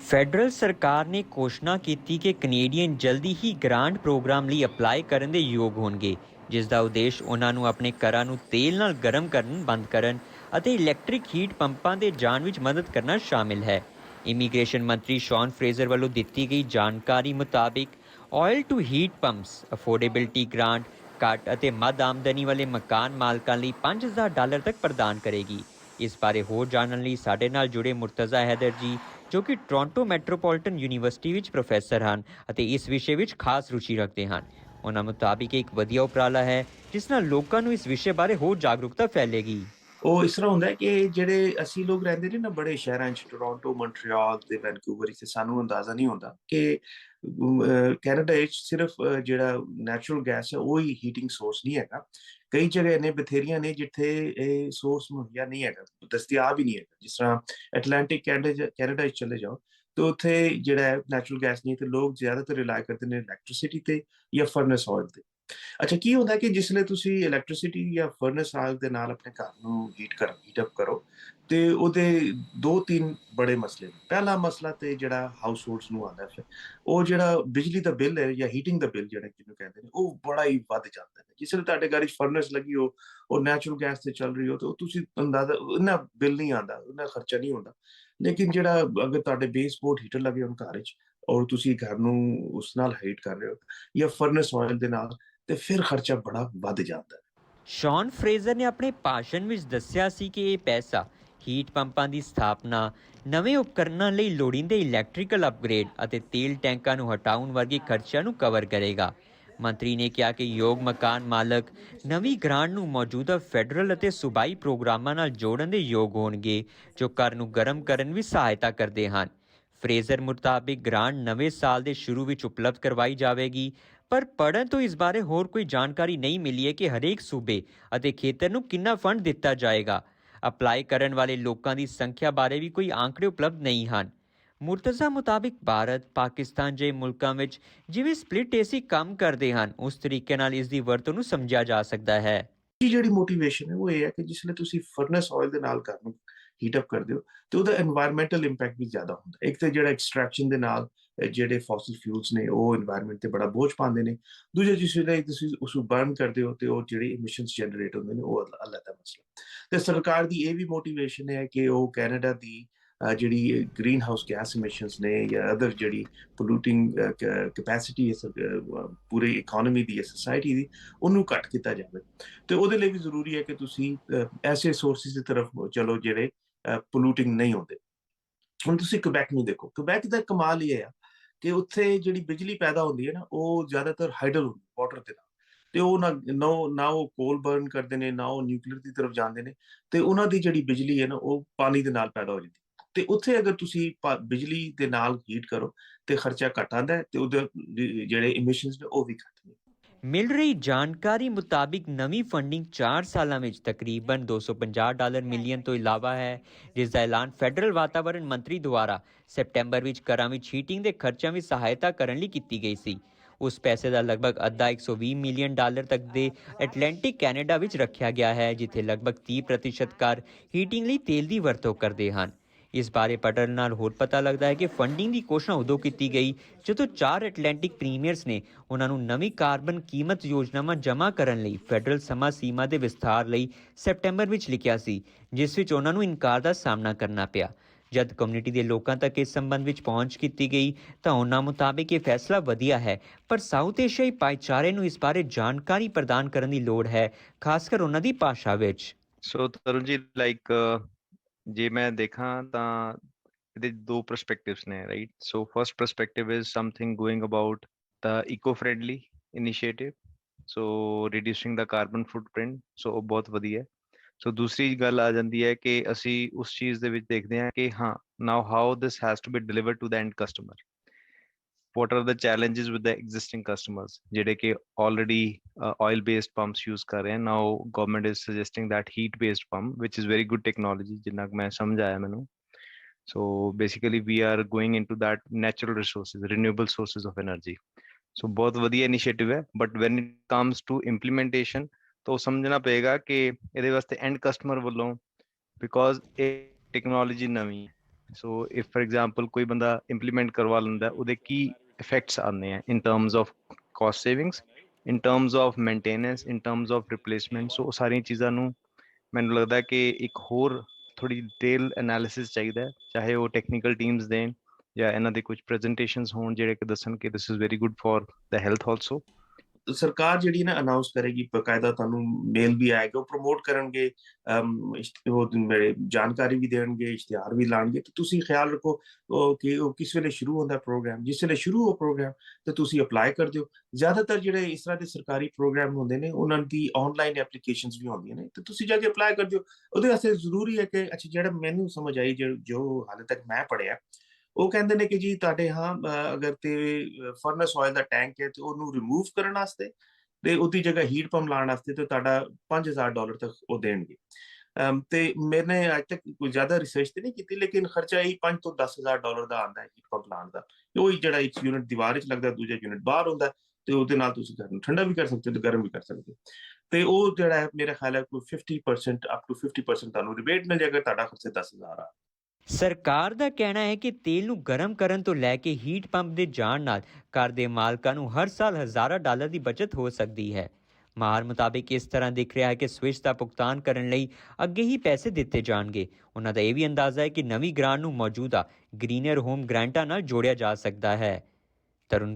Federal ਸਰਕਾਰ ਨੇ ਘੋਸ਼ਣਾ ਕੀਤੀ ਕਿ ਕੈਨੇਡੀਅਨ ਜਲਦੀ ਹੀ ਗ੍ਰਾਂਟ ਪ੍ਰੋਗਰਾਮ ਲਈ ਅਪਲਾਈ ਕਰਨ ਦੇ ਯੋਗ ਹੋਣਗੇ, ਜਿਸ ਦਾ ਉਦੇਸ਼ ਉਹਨਾਂ ਨੂੰ ਆਪਣੇ ਘਰਾਂ ਨੂੰ ਤੇਲ ਨਾਲ ਗਰਮ ਕਰਨ ਬੰਦ ਕਰਨ ਅਤੇ ਇਲੈਕਟ੍ਰਿਕ ਹੀਟ ਪੰਪਾਂ ਦੇ ਜਾਣ ਵਿੱਚ ਮਦਦ ਕਰਨਾ ਸ਼ਾਮਿਲ ਹੈ। ਇਮੀਗ੍ਰੇਸ਼ਨ ਮੰਤਰੀ ਸ਼ੌਨ ਫਰੇਜ਼ਰ ਵੱਲੋਂ ਦਿੱਤੀ ਗਈ ਜਾਣਕਾਰੀ ਮੁਤਾਬਿਕ oil to heat pumps affordability grant ਘੱਟ ਅਤੇ ਮੱਧ ਆਮਦਨੀ ਵਾਲੇ ਮਕਾਨ ਮਾਲਕਾਂ ਲਈ $5,000 ਤੱਕ ਪ੍ਰਦਾਨ ਕਰੇਗੀ। ਇਸ ਬਾਰੇ ਹੋਰ ਜਾਣਨ ਲਈ ਸਾਡੇ ਨਾਲ ਜੁੜੇ ਮੁਰਤਜ਼ਾ ਹੈਦਰ ਜੀ, ਜੋ ਕਿ ਟੋਰਾਂਟੋ ਮੈਟਰੋਪੋਲੀਟਨ ਯੂਨੀਵਰਸਿਟੀ ਵਿੱਚ ਪ੍ਰੋਫੈਸਰ ਹਨ ਅਤੇ ਇਸ ਵਿਸ਼ੇ ਵਿੱਚ ਖਾਸ ਰੁਚੀ ਰੱਖਦੇ ਹਨ। ਉਹਨਾਂ ਮੁਤਾਬਿਕ ਇੱਕ ਵਧੀਆ ਉਪਰਾਲਾ ਹੈ ਜਿਸ ਨਾਲ ਲੋਕਾਂ ਨੂੰ ਇਸ ਵਿਸ਼ੇ ਬਾਰੇ ਹੋਰ ਜਾਗਰੂਕਤਾ ਫੈਲੇਗੀ। ਉਹ ਇਸ ਤਰ੍ਹਾਂ ਹੁੰਦਾ ਹੈ ਕਿ ਜਿਹੜੇ ਅਸੀਂ ਲੋਕ ਰਹਿੰਦੇ ਨੇ ਨਾ ਬੜੇ ਸ਼ਹਿਰਾਂ 'ਚ ਟੋਰਾਂਟੋ, ਮੌਂਟਰੀਆਲ ਤੇ ਵੈਨਕੂਵਰ 'ਚ ਸਾਨੂੰ ਅੰਦਾਜ਼ਾ ਨਹੀਂ ਹੁੰਦਾ ਕਿ ਕੈਨੇਡਾ ਵਿੱਚ ਸਿਰਫ ਜਿਹੜਾ ਨੈਚੁਰਲ ਗੈਸ ਹੈ ਉਹ ਹੀ ਹੀਟਿੰਗ ਸੋਰਸ ਨਹੀਂ ਹੈਗਾ। ਕਈ ਜਗ੍ਹਾ ਨੇ ਬਥੇਰੀਆਂ ਨੇ ਜਿੱਥੇ ਇਹ ਸੋਰਸ ਮੁਹੱਈਆ ਨਹੀਂ ਹੈਗਾ, ਦਸਤਿਆਬ ਹੀ ਨਹੀਂ ਹੈਗਾ। ਜਿਸ ਤਰ੍ਹਾਂ ਐਟਲਾਂਟਿਕ ਕੈਨੇਡਾ 'ਚ ਚਲੇ ਜਾਓ ਤੇ ਉੱਥੇ ਜਿਹੜਾ ਹੈ ਨੈਚੁਰਲ ਗੈਸ ਨਹੀਂ ਤੇ ਲੋਕ ਜ਼ਿਆਦਾਤਰ ਰਿਲਾਈ ਕਰਦੇ ਨੇ ਇਲੈਕਟ੍ਰਿਸਿਟੀ ਤੇ ਜਾਂ ਫਰਨੈਸ ਆਇਲ ਤੇ। ਅੱਛਾ, ਕੀ ਹੁੰਦਾ ਕਿ ਜਿਸਲੇ ਤੁਸੀਂ ਇਲੈਕਟ੍ਰਿਸਿਟੀ ਜਾਂ ਫਰਨੈਸ ਆਇਲ ਦੇ ਨਾਲ ਆਪਣੇ ਘਰ ਨੂੰ ਹੀਟ ਅਪ ਕਰੋ ਤੇ ਉਹਦੇ 2-3 ਬੜੇ ਮਸਲੇ ਨੇ। ਪਹਿਲਾ ਮਸਲਾ ਤੇ ਜਿਹੜਾ ਹਾਊਸ ਹੋਲਡਸ ਨੂੰ ਆਉਂਦਾ ਫਿਰ ਉਹ ਜਿਹੜਾ ਬਿਜਲੀ ਦਾ ਬਿੱਲ ਹੈ ਜਾਂ ਹੀਟਿੰਗ ਦਾ ਬਿੱਲ ਜਿਹੜਾ ਜਿਹਨੂੰ ਕਹਿੰਦੇ ਨੇ ਉਹ ਬੜਾ ਹੀ ਵੱਧ ਜਾਂਦਾ ਹੈ। ਜਿਸਲੇ ਤੁਹਾਡੇ ਘਰ 'ਚ ਫਰਨੈਸ ਲੱਗੀ ਹੋ, ਉਹ ਨੈਚੁਰਲ ਗੈਸ ਤੇ ਚੱਲ ਰਹੀ ਹੋ, ਤੇ ਉਹ ਤੁਸੀਂ ਅੰਦਾਜ਼ਾ ਇੰਨਾ ਬਿੱਲ ਨਹੀਂ ਆਉਂਦਾ, ਇੰਨਾ ਖਰਚਾ ਨਹੀਂ ਹੁੰਦਾ। ਲੇਕਿਨ ਜਿਹੜਾ ਅਗਰ ਤੁਹਾਡੇ ਬੇਸ ਬੋਰਡ ਹੀਟਰ ਲੱਗੇ ਹੋਣ ਘਰ 'ਚ ਔਰ ਤੁਸੀਂ ਘਰ ਨੂੰ ਉਸ ਨਾਲ ਹੀਟ ਕਰ ਰਹੇ ਹੋ ਜਾਂ ਫਰਨੈਸ ਆਇਲ ਦੇ ਨਾਲ, ਤੇ ਫਿਰ ਖਰਚਾ ਬੜਾ ਵੱਧ ਜਾਂਦਾ ਹੈ। ਸ਼ੌਨ ਫਰੇਜ਼ਰ ਨੇ ਆਪਣੇ ਭਾਸ਼ਣ ਵਿੱਚ ਦੱਸਿਆ ਸੀ ਕਿ ਇਹ ਪੈਸਾ ਹੀਟ ਪੰਪਾਂ ਦੀ ਸਥਾਪਨਾ, ਨਵੇਂ ਉਪਕਰਨਾਂ ਲਈ ਲੋੜੀਂਦੇ ਇਲੈਕਟ੍ਰੀਕਲ ਅਪਗ੍ਰੇਡ ਅਤੇ ਤੇਲ ਟੈਂਕਾਂ ਨੂੰ ਹਟਾਉਣ ਵਰਗੇ ਖਰਚਿਆਂ ਨੂੰ ਕਵਰ ਕਰੇਗਾ। ਮੰਤਰੀ ਨੇ ਕਿਹਾ ਕਿ ਯੋਗ ਮਕਾਨ ਮਾਲਕ ਨਵੀਂ ਗ੍ਰਾਂਟ ਨੂੰ ਮੌਜੂਦਾ ਫੈਡਰਲ ਅਤੇ ਸੂਬਾਈ ਪ੍ਰੋਗਰਾਮਾਂ ਨਾਲ ਜੋੜਨ ਦੇ ਯੋਗ ਹੋਣਗੇ, ਜੋ ਘਰ ਨੂੰ ਗਰਮ ਕਰਨ ਵਿੱਚ ਸਹਾਇਤਾ ਕਰਦੇ ਹਨ। ਫਰੇਜ਼ਰ ਮੁਤਾਬਿਕ ਗ੍ਰਾਂਟ ਨਵੇਂ ਸਾਲ ਦੇ ਸ਼ੁਰੂ ਵਿੱਚ ਉਪਲਬਧ ਕਰਵਾਈ ਜਾਵੇਗੀ, ਪਰ ਪੜ੍ਹਨ ਤੋਂ ਇਸ ਬਾਰੇ ਹੋਰ ਕੋਈ ਜਾਣਕਾਰੀ ਨਹੀਂ ਮਿਲੀ ਹੈ ਕਿ ਹਰੇਕ ਸੂਬੇ ਅਤੇ ਖੇਤਰ ਨੂੰ ਕਿੰਨਾ ਫੰਡ ਦਿੱਤਾ ਜਾਏਗਾ। ਅਪਲਾਈ ਕਰਨ ਵਾਲੇ ਲੋਕਾਂ ਦੀ ਸੰਖਿਆ ਬਾਰੇ ਵੀ ਕੋਈ ਆંકੜੇ ਉਪਲਬਧ ਨਹੀਂ ਹਨ। ਮੁਰਤਜ਼ਾ ਮੁਤਾਬਿਕ ਭਾਰਤ, ਪਾਕਿਸਤਾਨ ਜਿਹੇ ਮੁਲਕਾਂ ਵਿੱਚ ਜਿਵੇਂ ਸਪਲਿਟ ਏਸੀ ਕੰਮ ਕਰਦੇ ਹਨ, ਉਸ ਤਰੀਕੇ ਨਾਲ ਇਸ ਦੀ ਵਰਤੋਂ ਨੂੰ ਸਮਝਿਆ ਜਾ ਸਕਦਾ ਹੈ। ਜਿਹੜੀ ਮੋਟੀਵੇਸ਼ਨ ਹੈ ਉਹ ਇਹ ਹੈ ਕਿ ਜਿਸਲੇ ਤੁਸੀਂ ਫਰਨੈਸ ਆਇਲ ਦੇ ਨਾਲ ਘਰ ਨੂੰ ਹੀਟ ਅਪ ਕਰਦੇ ਹੋ ਤੇ ਉਹਦਾ এনवायरमेंटਲ ਇੰਪੈਕਟ ਵੀ ਜ਼ਿਆਦਾ ਹੁੰਦਾ। ਇੱਕ ਤੇ ਜਿਹੜਾ ਐਕਸਟ੍ਰੈਕਸ਼ਨ ਦੇ ਨਾਲ ਜਿਹੜੇ ਫੋਸਿਲ ਫਿਊਲਸ ਨੇ ਉਹ এনवायरमेंट ਤੇ ਬੜਾ ਬੋਝ ਪਾਉਂਦੇ ਨੇ। ਦੂਜੇ ਜਿਸਲੇ ਤੁਸੀਂ ਉਸ ਨੂੰ ਬਰਨ ਕਰਦੇ ਹੋ ਤੇ ਉਹ ਜਿਹੜੇ ਇਮਿਸ਼ਨਸ ਜਨਰੇਟ ਹੁੰਦੇ ਨੇ ਉਹ ਅੱਲਗ ਦਾ ਮਸਲਾ। ਤੇ ਸਰਕਾਰ ਦੀ ਇਹ ਵੀ ਮੋਟੀਵੇਸ਼ਨ ਹੈ ਕਿ ਉਹ ਕੈਨੇਡਾ ਦੀ ਜਿਹੜੀ ਗ੍ਰੀਨ ਹਾਊਸ ਗੈਸ ਇਮਿਸ਼ਨਸ ਨੇ ਜਾਂ ਅਦਰ ਜਿਹੜੀ ਪੋਲੂਟਿੰਗ ਕੈਪੈਸਿਟੀ ਹੈ ਪੂਰੀ ਇਕਨੋਮੀ ਦੀ, ਸੋਸਾਇਟੀ ਦੀ, ਉਹਨੂੰ ਘੱਟ ਕੀਤਾ ਜਾਵੇ। ਤੇ ਉਹਦੇ ਲਈ ਵੀ ਜ਼ਰੂਰੀ ਹੈ ਕਿ ਤੁਸੀਂ ਐਸੇ ਸੋਰਸਿਸ ਦੀ ਤਰਫ ਚਲੋ ਜਿਹੜੇ ਪੋਲੂਟਿੰਗ ਨਹੀਂ ਹੁੰਦੇ। ਹੁਣ ਤੁਸੀਂ ਕੁਬੈਕ ਨੂੰ ਦੇਖੋ, ਕੁਬੈਕ ਦਾ ਕਮਾਲ ਇਹ ਆ ਕਿ ਉੱਥੇ ਜਿਹੜੀ ਬਿਜਲੀ ਪੈਦਾ ਹੁੰਦੀ ਹੈ ਨਾ ਉਹ ਜ਼ਿਆਦਾਤਰ ਹਾਈਡਲ ਹੁੰਦੀ, ਵਾਟਰ ਦੇ ਨਾਲ। ਤੇ ਉਹ ਨਾ ਉਹ ਕੋਲ ਬਰਨ ਕਰਦੇ ਨੇ, ਨਾ ਉਹ ਨਿਊਕਲੀਅਰ ਦੀ ਤਰਫ ਜਾਂਦੇ ਨੇ। ਤੇ ਉਹਨਾਂ ਦੀ ਜਿਹੜੀ ਬਿਜਲੀ ਹੈ ਨਾ ਉਹ ਪਾਣੀ ਦੇ ਨਾਲ ਪੈਦਾ ਹੋ ਜਾਂਦੀ। ਤੇ ਉੱਥੇ ਅਗਰ ਤੁਸੀਂ ਬਿਜਲੀ ਦੇ ਨਾਲ ਹੀਟ ਕਰੋ ਤੇ ਖਰਚਾ ਘੱਟ ਆਉਂਦਾ ਹੈ ਤੇ ਉਹਦੇ ਜਿਹੜੇ ਇਮਿਸ਼ਨਸ ਨੇ ਉਹ ਵੀ ਘੱਟ ਨੇ। ਮਿਲ ਰਹੀ ਜਾਣਕਾਰੀ ਮੁਤਾਬਿਕ ਨਵੀਂ ਫੰਡਿੰਗ 4 ਸਾਲਾਂ ਵਿੱਚ ਤਕਰੀਬਨ $250 ਮਿਲੀਅਨ ਤੋਂ ਇਲਾਵਾ ਹੈ, ਜਿਸ ਦਾ ਐਲਾਨ ਫੈਡਰਲ ਵਾਤਾਵਰਣ ਮੰਤਰੀ ਦੁਆਰਾ ਸੈਪਟੈਂਬਰ ਵਿੱਚ ਘਰਾਂ ਵਿੱਚ ਹੀਟਿੰਗ ਦੇ ਖਰਚਿਆਂ ਵਿੱਚ ਸਹਾਇਤਾ ਕਰਨ ਲਈ ਕੀਤੀ ਗਈ ਸੀ। ਉਸ ਪੈਸੇ ਦਾ ਲਗਭਗ ਅੱਧਾ $120 ਮਿਲੀਅਨ ਤੱਕ ਦੇ ਐਟਲਾਂਟਿਕ ਕੈਨੇਡਾ ਵਿੱਚ ਰੱਖਿਆ ਗਿਆ ਹੈ, ਜਿੱਥੇ ਲਗਭਗ 30% ਘਰ ਹੀਟਿੰਗ ਲਈ ਤੇਲ ਦੀ ਵਰਤੋਂ ਕਰਦੇ ਹਨ। ਇਸ ਬਾਰੇ ਪੜ੍ਹਨ ਨਾਲ ਹੋਰ ਪਤਾ ਲੱਗਦਾ ਹੈ ਕਿ ਫੰਡਿੰਗ ਦੀ ਘੋਸ਼ਣਾ ਉਦੋਂ ਕੀਤੀ ਗਈ ਜਦੋਂ 4 ਐਟਲਾਂਟਿਕ ਪ੍ਰੀਮੀਅਰਸ ਨੇ ਉਹਨਾਂ ਨੂੰ ਨਵੀਂ ਕਾਰਬਨ ਕੀਮਤ ਯੋਜਨਾਵਾਂ ਜਮ੍ਹਾਂ ਕਰਨ ਲਈ ਫੈਡਰਲ ਸਮਾਂ ਸੀਮਾ ਦੇ ਵਿਸਥਾਰ ਲਈ ਸੈਪਟੈਂਬਰ ਵਿੱਚ ਲਿਖਿਆ ਸੀ, ਜਿਸ ਵਿੱਚ ਉਹਨਾਂ ਨੂੰ ਇਨਕਾਰ ਦਾ ਸਾਹਮਣਾ ਕਰਨਾ ਪਿਆ। ਜਦ ਕਮਿਊਨਿਟੀ ਦੇ ਲੋਕਾਂ ਤੱਕ ਇਸ ਸੰਬੰਧ ਵਿੱਚ ਪਹੁੰਚ ਕੀਤੀ ਗਈ ਤਾਂ ਉਹਨਾਂ ਮੁਤਾਬਿਕ ਇਹ ਫੈਸਲਾ ਵਧੀਆ ਹੈ, ਪਰ ਸਾਊਥ ਏਸ਼ੀਆਈ ਭਾਈਚਾਰੇ ਨੂੰ ਇਸ ਬਾਰੇ ਜਾਣਕਾਰੀ ਪ੍ਰਦਾਨ ਕਰਨ ਦੀ ਲੋੜ ਹੈ, ਖਾਸ ਕਰ ਉਹਨਾਂ ਦੀ ਭਾਸ਼ਾ ਵਿੱਚ। ਸੋ ਤਰੁਣ ਜੀ, ਜੇ ਮੈਂ ਦੇਖਾਂ ਤਾਂ ਇਹਦੇ ਦੋ ਪਰਸਪੈਕਟਿਵਸ ਨੇ, right? So first perspective is something going about the ਇਕੋ ਫ੍ਰੈਂਡਲੀ ਇਨੀਸ਼ੀਏਟਿਵ, ਸੋ ਰਿਡਿਊਸਿੰਗ ਦਾ ਕਾਰਬਨ ਫੁੱਟਪ੍ਰਿੰਟ, ਸੋ ਉਹ ਬਹੁਤ ਵਧੀਆ ਹੈ। ਸੋ ਦੂਸਰੀ ਗੱਲ ਆ ਜਾਂਦੀ ਹੈ ਕਿ ਅਸੀਂ ਉਸ ਚੀਜ਼ ਦੇ ਵਿੱਚ ਦੇਖਦੇ ਹਾਂ ਕਿ ਹਾਂ, now how this has to be delivered to the end customer. What are the challenges with the existing customers ਜਿਹੜੇ ਕਿ already oil based pumps use ਕਰ ਰਹੇ ਹਨ? Now government is suggesting that heat based pump, which is very good technology, ਜਿੰਨਾ ਕੁ ਮੈਂ ਸਮਝ ਆਇਆ ਮੈਨੂੰ। So basically we are going into that natural resources, renewable sources of energy. So ਬਹੁਤ ਵਧੀਆ initiative ਹੈ, but when it comes to implementation ਤਾਂ ਉਹ ਸਮਝਣਾ ਪਏਗਾ ਕਿ ਇਹਦੇ ਵਾਸਤੇ end customer ਵੱਲੋਂ, because ਇਹ technology ਨਵੀਂ ਹੈ, ਸੋ ਇਫ ਫॉर एग्जांपल ਕੋਈ ਬੰਦਾ ਇੰਪਲੀਮੈਂਟ ਕਰਵਾ ਲੈਂਦਾ ਉਹਦੇ ਕੀ ਇਫੈਕਟਸ ਆਉਂਦੇ ਆ in terms of cost savings, in terms of maintenance, in terms of replacement. So ਉਹ ਸਾਰੀਆਂ ਚੀਜ਼ਾਂ ਨੂੰ ਮੈਨੂੰ ਲੱਗਦਾ ਕਿ ਇੱਕ ਹੋਰ ਥੋੜੀ ਡਿਟੇਲ ਐਨਾਲਿਸਿਸ ਚਾਹੀਦਾ ਹੈ, ਚਾਹੇ ਉਹ ਟੈਕਨੀਕਲ ਟੀਮਸ ਦੇਣ ਜਾਂ ਇਹਨਾਂ ਦੇ ਕੁਝ ਪ੍ਰੈਜੈਂਟੇਸ਼ਨਸ ਹੋਣ ਜਿਹੜੇ ਕਿ ਦੱਸਣ ਕਿ this is very good for the health also. ਸਰਕਾਰ ਜਿਹੜੀ ਨਾ ਅਨਾਉਂਸ ਕਰੇਗੀ, ਬਕਾਇਦਾ ਤੁਹਾਨੂੰ ਮੇਲ ਵੀ ਆਏਗਾ, ਉਹ ਪ੍ਰਮੋਟ ਕਰਨਗੇ, ਉਹ ਮੇਰੇ ਜਾਣਕਾਰੀ ਵੀ ਦੇਣਗੇ, ਇਸ਼ਤਿਹਾਰ ਵੀ ਲਾਣਗੇ। ਤੇ ਤੁਸੀਂ ਖਿਆਲ ਰੱਖੋ ਕਿ ਉਹ ਕਿਸ ਵੇਲੇ ਸ਼ੁਰੂ ਹੁੰਦਾ ਪ੍ਰੋਗਰਾਮ। ਜਿਸ ਵੇਲੇ ਸ਼ੁਰੂ ਹੋ ਪ੍ਰੋਗਰਾਮ ਤੇ ਤੁਸੀਂ ਅਪਲਾਈ ਕਰ ਦਿਓ। ਜ਼ਿਆਦਾਤਰ ਜਿਹੜੇ ਇਸ ਤਰ੍ਹਾਂ ਦੇ ਸਰਕਾਰੀ ਪ੍ਰੋਗਰਾਮ ਹੁੰਦੇ ਨੇ ਉਹਨਾਂ ਦੀ ਆਨਲਾਈਨ ਐਪਲੀਕੇਸ਼ਨਸ ਵੀ ਹੁੰਦੀਆਂ ਨੇ, ਤੇ ਤੁਸੀਂ ਜਾ ਕੇ ਅਪਲਾਈ ਕਰ ਦਿਓ। ਉਹਦੇ ਵਾਸਤੇ ਜ਼ਰੂਰੀ ਹੈ ਕਿ ਅੱਛਾ, ਜਿਹੜਾ ਮੈਨੂੰ ਸਮਝ ਆਈ, ਜੋ ਹਾਲੇ ਤੱਕ ਮੈਂ ਪੜ੍ਹਿਆ, ਉਹ ਕਹਿੰਦੇ ਨੇ ਕਿ ਜੀ ਤੁਹਾਡੇ ਅਗਰ ਤੇ ਫਰਨਸ ਆਇਲ ਦਾ ਟੈਂਕ ਹੈ ਤੇ ਉਹਨੂੰ ਰਿਮੂਵ ਕਰਨ ਵਾਸਤੇ ਤੇ ਉਹਦੀ ਜਗ੍ਹਾ ਹੀਟ ਪੰਪ ਲਾਉਣ ਵਾਸਤੇ ਤੇ ਤੁਹਾਡਾ $5000 ਤੱਕ ਉਹ ਦੇਣਗੇ। ਤੇ ਮੈਨੇ ਅੱਜ ਤੱਕ ਕੋਈ ਜ਼ਿਆਦਾ ਰਿਸਰਚ ਤੇ ਨਹੀਂ ਕੀਤੀ, ਲੇਕਿਨ ਖਰਚਾ ਹੀ $5,000 ਤੋਂ $10,000 ਦਾ ਆਉਂਦਾ ਹੈ ਹੀਟ ਪੰਪ ਲਾਉਣ ਦਾ। ਉਹ ਜਿਹੜਾ ਇੱਕ ਯੂਨਿਟ ਦੀਵਾਰ ਵਿੱਚ ਲੱਗਦਾ, ਦੂਜਾ ਯੂਨਿਟ ਬਾਹਰ ਹੁੰਦਾ, ਤੇ ਉਹਦੇ ਨਾਲ ਤੁਸੀਂ ਘਰ ਨੂੰ ਠੰਡਾ ਵੀ ਕਰ ਸਕਦੇ ਹੋ ਤੇ ਗਰਮ ਵੀ ਕਰ ਸਕਦੇ ਹੋ। ਤੇ ਉਹ ਜਿਹੜਾ ਹੈ ਮੇਰਾ ਖਿਆਲ ਹੈ ਕੋਈ 50% ਅਪ ਟੂ 50% ਤੁਹਾਨੂੰ ਰਿਬੇਟ ਮਿਲ ਜਾਏਗਾ, ਤੁਹਾਡਾ ਖਰਚਾ 10,000 ਆ। ਸਰਕਾਰ ਦਾ ਕਹਿਣਾ ਹੈ ਕਿ ਤੇਲ ਨੂੰ ਗਰਮ ਕਰਨ ਤੋਂ ਲੈ ਕੇ ਹੀਟ ਪੰਪ ਦੇ ਜਾਣ ਨਾਲ ਘਰ ਦੇ ਮਾਲਕਾਂ ਨੂੰ ਹਰ ਸਾਲ ਹਜ਼ਾਰਾਂ ਡਾਲਰ ਦੀ ਬਚਤ ਹੋ ਸਕਦੀ ਹੈ। ਮਾਹਰ ਮੁਤਾਬਿਕ ਇਸ ਤਰ੍ਹਾਂ ਦਿਖ ਰਿਹਾ ਹੈ ਕਿ ਸਵਿਚ ਦਾ ਭੁਗਤਾਨ ਕਰਨ ਲਈ ਅੱਗੇ ਹੀ ਪੈਸੇ ਦਿੱਤੇ ਜਾਣਗੇ। ਉਹਨਾਂ ਦਾ ਇਹ ਵੀ ਅੰਦਾਜ਼ਾ ਹੈ ਕਿ ਨਵੀਂ ਗ੍ਰਾਂਟ ਨੂੰ ਮੌਜੂਦਾ ਗ੍ਰੀਨਰ ਹੋਮ ਗ੍ਰਾਂਟਾਂ ਨਾਲ ਜੋੜਿਆ ਜਾ ਸਕਦਾ ਹੈ। ਤਰੁਣ